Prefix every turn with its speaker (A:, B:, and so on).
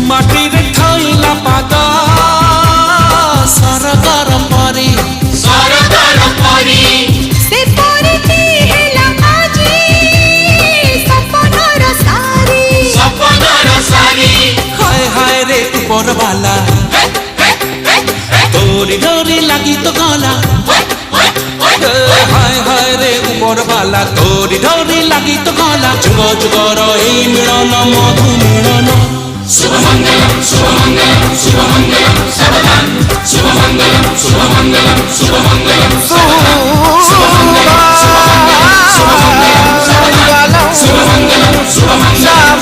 A: ମାଟିରେ ଥଇଲା ପାଦ ସରଗର ପରି
B: ସେ ପରିଟି ହେଲା ଆଜି ସପନର ସାରି
A: ହାୟ ହାୟ ରେ ଉପର ବାଲା তোরি ডোরি লাগি তো গলা হায় হায় রে উপর বালা তোরি ডোরি লাগি তো গলা যুগ যুগর এই মিলন মধু মিলন
C: শুভমঙ্গলম শুভমঙ্গলম শুভমঙ্গলম সাবধান শুভমঙ্গলম শুভমঙ্গলম শুভমঙ্গলম শুভমঙ্গলম শুভমঙ্গলম শুভমঙ্গলম সাবধান শুভমঙ্গলম শুভমঙ্গলম